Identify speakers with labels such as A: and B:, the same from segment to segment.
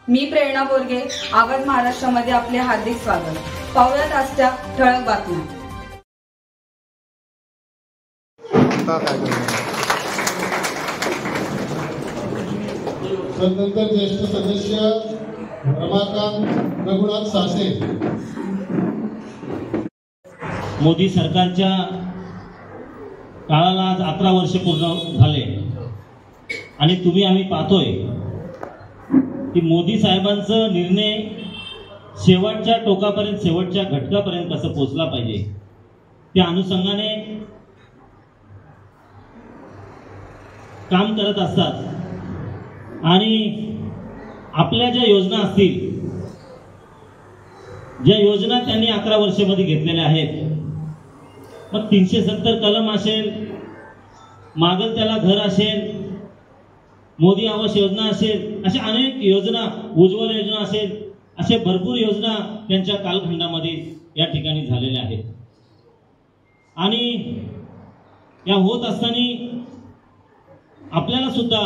A: मी प्रेरणा बोरगे, आवाज महाराष्ट्रामध्ये आपले हार्दिक स्वागत. पाहुयात आजच्या ठळक बातम्या.
B: नंतर ज्येष्ठ सदस्य रमाकांत रघुनाथ सासे.
C: मोदी सरकारच्या काळाला आज 11 वर्ष पूर्ण झाले आणि आम्ही पाहतोय की मोदी साहेबांचा निर्णय शेवटच्या टोकापर्यंत, शेवटच्या घटकापर्यंत कसं पोहोचला पाहिजे त्या अनुषंगाने काम करत असतात. आणि आपल्या ज्या योजना असतील, ज्या योजना त्यांनी 11 वर्षामध्ये घेतलेल्या आहेत, मग 370 कलम असेल, मागल त्याला घर असेल, मोदी आवास योजना असेल, अशा अनेक योजना, उज्ज्वल योजना असेल, असे भरपूर योजना त्यांच्या कालखंडामध्ये या ठिकाणी झालेल्या आहेत. आणि या होत असताना आपल्याला सुद्धा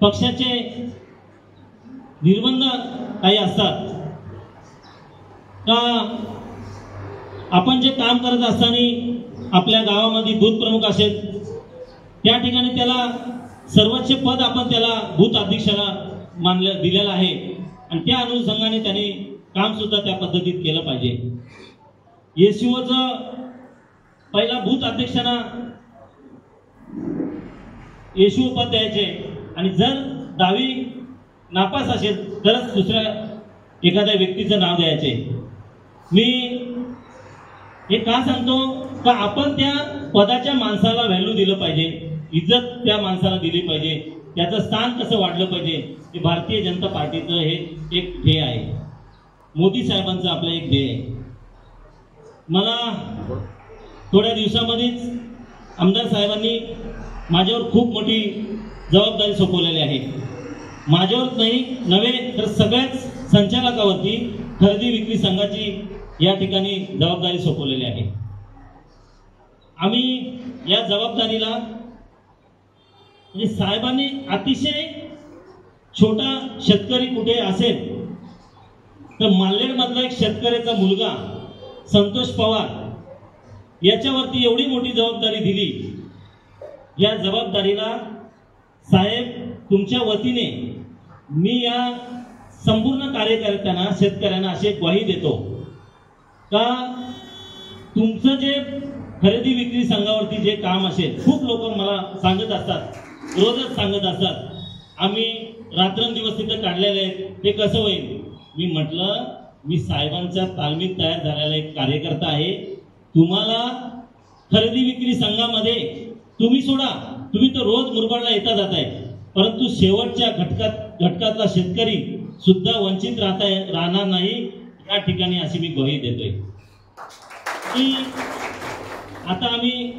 C: पक्षाचे निर्बंध काही असतात का आपण जे काम करत असताना आपल्या गावामध्ये दूध प्रमुख असेल त्या ठिकाणी त्याला सर्वोच्च पद आपण त्याला बूथ अध्यक्षाला दिलेलं आहे आणि त्या अनुषंगाने त्यांनी काम सुद्धा त्या पद्धतीत केलं पाहिजे. एसयूचं पहिला बूथ अध्यक्षांना एसयू पद द्यायचे आणि जर 10वी नापास असेल तरच दुसऱ्या एखाद्या व्यक्तीचं नाव द्यायचे. मी हे का सांगतो का आपण त्या पदाच्या माणसाला व्हॅल्यू दिलं पाहिजे, इज्जत त्या माणसाला दिली पाहिजे, त्याचं स्थान कसं वाढलं पाहिजे. हे भारतीय जनता पार्टीचं हे एक ध्येय आहे, मोदी साहेबांचं आपलं एक ध्येय आहे. मला थोड्या दिवसामध्येच आमदार साहेबांनी माझ्यावर खूप मोठी जबाबदारी सोपवलेली आहे. माझ्यावर नाही नव्हे तर सगळ्याच संचालकावरती खरेदी विक्री संघाची या ठिकाणी जबाबदारी सोपवलेली आहे. आम्ही या जबाबदारीला म्हणजे साहेबांनी अतिशय छोटा शेतकरी कुठे असेल तर माल्हेडमधला एक शेतकऱ्याचा मुलगा संतोष पवार याच्यावरती एवढी मोठी जबाबदारी दिली. या जबाबदारीला साहेब तुमच्या वतीने मी या संपूर्ण कार्यकर्त्यांना, शेतकऱ्यांना अशी ग्वाही देतो का तुमचं जे खरेदी विक्री संघावरती जे काम असेल, खूप लोक मला सांगत असतात, रोजच सांगत असतात, आम्ही रात्रंदिवस तिथे काढलेले आहेत, ते कसं होईल. मी म्हटलं मी साहेबांच्या तालमीत तयार झालेला एक कार्यकर्ता आहे. तुम्हाला खरेदी विक्री संघामध्ये तुम्ही सोडा, तुम्ही तर रोज मुरबाडला येता जाताय, परंतु शेवटच्या घटकातला शेतकरी सुद्धा वंचित राहणार नाही या ठिकाणी अशी मी ग्वाही देतोय. की आता आम्ही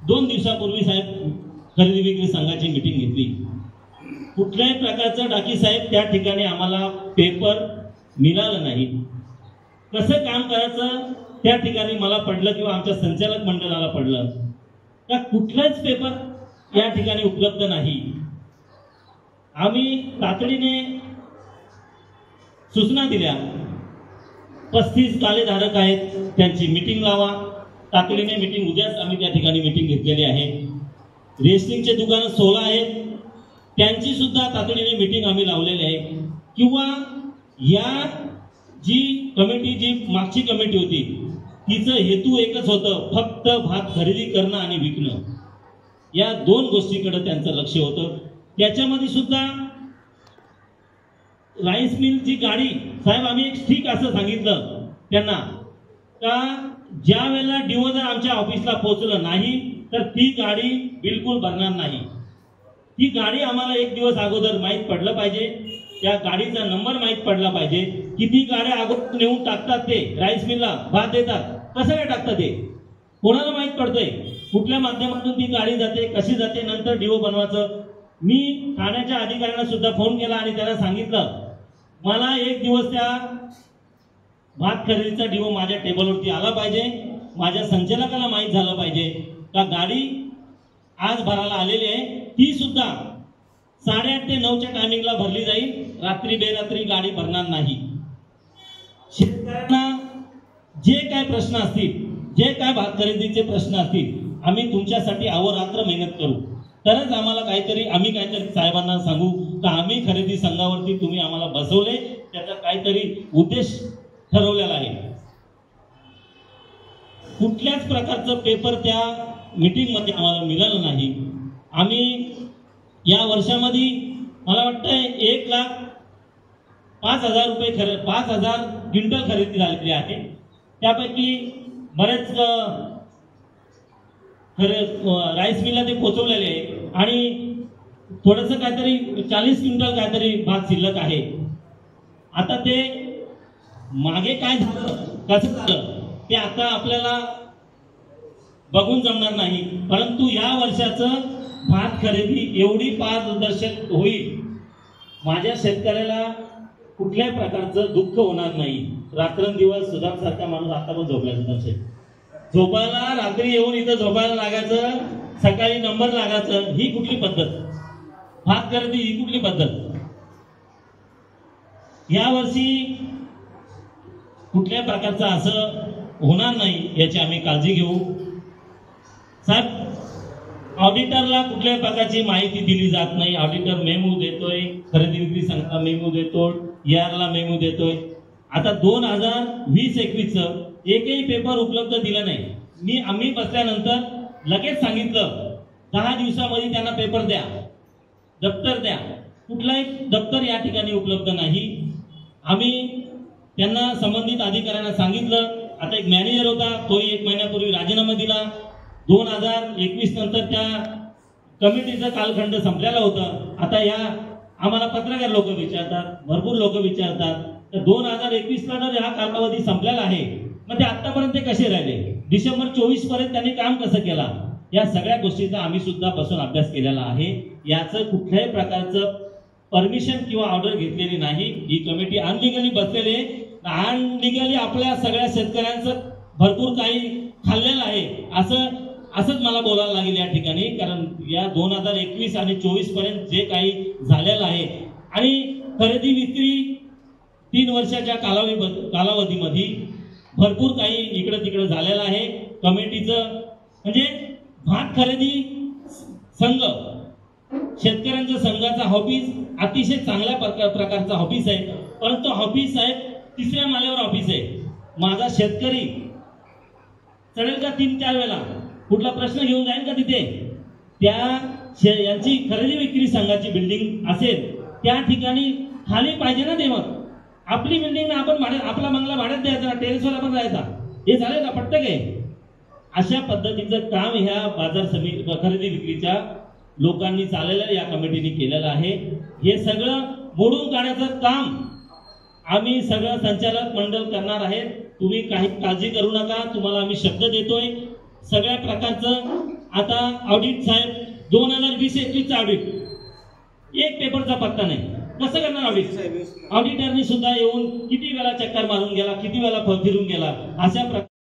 C: 2 दिवसापूर्वी साहेब खरेदी विक्री संघाची मीटिंग घेतली. कुठल्याही प्रकारचं डाकी साहेब त्या ठिकाणी आम्हाला पेपर मिळालं नाही. कसं काम करायचं त्या ठिकाणी मला पडलं किंवा आमच्या संचालक मंडळाला पडलं का कुठलाच पेपर या ठिकाणी उपलब्ध नाही. आम्ही तातडीने सूचना दिल्या, 35 कालेधारक आहेत त्यांची मीटिंग लावा. तातडीने मीटिंग, उद्याच आम्ही त्या ठिकाणी मीटिंग घेतलेली आहे. रेसलिंगचे दुकानं 16 आहेत, त्यांची सुद्धा तातडीने मीटिंग आम्ही लावलेली आहे. किंवा या जी कमिटी, जी मागची कमिटी होती, तिचं हेतू एकच होतं, फक्त भात खरेदी करणं आणि विकणं. या 2 गोष्टीकडे त्यांचं लक्ष होतं. त्याच्यामध्ये सुद्धा राईस मिलची गाडी साहेब आम्ही एक ठीक असं सांगितलं त्यांना का ज्या वेळेला डीओ जर आमच्या ऑफिसला पोहोचलं नाही तर ती गाडी बिलकुल भरणार नाही. ती गाडी आम्हाला 1 दिवस अगोदर माहीत पडलं पाहिजे, त्या गाडीचा नंबर माहीत पडला पाहिजे. किती गाड्या अगोदर नेऊन टाकतात ते राईस मिलला, भात देतात, कसं काय टाकतात ते कोणाला माहीत पडतंय, कुठल्या माध्यमातून ती गाडी जाते, कशी जाते, नंतर डीओ बनवायचं. मी ठाण्याच्या अधिकाऱ्यांना सुद्धा फोन केला आणि त्याला सांगितलं मला 1 दिवस त्या भात खरेदीचा डीओ माझ्या टेबलवरती आला पाहिजे, माझ्या संचालकाला माहीत झालं पाहिजे का गाडी आज भरायला आलेली आहे, ती सुद्धा 8:30 ते 9च्या टायमिंगला भरली जाईल. रात्री बेरात्री गाडी भरणार नाही. शेतकऱ्यांना जे काय प्रश्न असतील, जे काय भात खरेदीचे प्रश्न असतील, आम्ही तुमच्यासाठी अहोरात्र मेहनत करू. तरच आम्हाला आम्ही काहीतरी साहेबांना सांगू का आम्ही खरेदी संघावरती तुम्ही आम्हाला बसवले, त्याचा काहीतरी उद्देश ठरवलेला आहे. कुठल्याच प्रकारचं पेपर त्या मीटिंग मध्ये आम्हाला मिळालं नाही. आम्ही या वर्षामध्ये मला वाटतंय 1,05,000 रुपये 5,000 क्विंटल खरेदी झालेली आहे. त्यापैकी बरेच राईस मिलला ते पोहोचवलेले आहे आणि थोडंसं काहीतरी 40 क्विंटल काहीतरी भात शिल्लक आहे. आता ते मागे काय झालं, कसं झालं ते आता आपल्याला बघून जमणार नाही. परंतु या वर्षाचं भात खरेदी एवढी पारदर्शक होईल, माझ्या शेतकऱ्याला कुठल्याही प्रकारचं दुःख होणार नाही. रात्रंदिवस सुधामसारखा माणूस आता पण झोपल्याचं नसेल. झोपायला रात्री येऊन इथं झोपायला लागायचं, सकाळी नंबर लागायचं, ही कुठली पद्धत? भात खरेदी ही कुठली पद्धत? या वर्षी कुठल्या प्रकारचं असं होणार नाही याची आम्ही काळजी घेऊ. साहेब, ऑडिटरला कुठल्याही प्रकारची माहिती दिली जात नाही. ऑडिटर मेमो देतोय, खरेदी विक्री संघाला मेमो देतोय, ERला मेमो देतोय. आता 2020-21चं एकही पेपर उपलब्ध दिला नाही. आम्ही बसल्यानंतर लगेच सांगितलं 10 दिवसामध्ये त्यांना पेपर द्या, दप्तर द्या. कुठलाही दप्तर या ठिकाणी उपलब्ध नाही. आम्ही त्यांना संबंधित अधिकाऱ्यांना सांगितलं. आता एक मॅनेजर होता, तोही 1 महिन्यापूर्वी राजीनामा दिला. 2021 नंतर त्या कमिटीचा कालखंड संपलेला होता. आता या आम्हाला पत्रकार लोक विचारतात, भरपूर लोक विचारतात, तर 2021ला जर हा कालावधी संपलेला आहे, मग ते आतापर्यंत कसे राहिले? डिसेंबर 24 पर्यंत त्यांनी काम कसं केला? या सगळ्या गोष्टीचा आम्ही सुद्धा बसून अभ्यास केलेला आहे. याचं कुठल्याही प्रकारचं परमिशन किंवा ऑर्डर घेतलेली नाही. ही कमिटी अनलिगली बसलेली आहे. अनलिगली आपल्या सगळ्या शेतकऱ्यांचं भरपूर काही खाल्लेलं आहे असंच मला बोलायला लागेल या ठिकाणी. कारण या 2021 आणि 24 पर्यंत जे काही झालेलं आहे आणि खरेदी विक्री 3 वर्षाच्या कालावधीमध्ये भरपूर काही इकडं तिकडं झालेलं आहे. कमिटीचं म्हणजे भात खरेदी संघ, शेतकऱ्यांच्या संघाचा ऑफिस अतिशय चांगल्या प्रकारचा ऑफिस आहे. परंतु ऑफिस साहेब 3ऱ्या माल्यावर ऑफिस आहे. माझा शेतकरी चढेल का 3-4 वेळा? कुठला प्रश्न घेऊन जाईल का तिथे? यांची खरेदी विक्री संघाची बिल्डिंग असेल त्या ठिकाणी खाली पाहिजे ना. ते मग आपली बिल्डिंग आपण आपला बंगला भाड्यात द्यायचा, टेरेसवर आपण जायचा, हे झालं का? पटतं काय? अशा पद्धतीचं काम ह्या बाजार समिती खरेदी विक्रीच्या लोकांनी चाललेलं या कमिटीने केलेलं आहे. हे सगळं मोडून काढण्याचं काम आम्ही सगळं संचालक मंडळ करणार आहे. तुम्ही काही काळजी करू नका. तुम्हाला आम्ही शब्द देतोय सगळ्या प्रकारचं. आता ऑडिट साहेब 2020-21चं ऑडिट, एक पेपरचा पत्ता नाही. कसं करणार ऑडिट? ऑडिटरनी सुद्धा येऊन किती वेळा चक्कर मारून गेला, किती वेळा फिरून गेला. अशा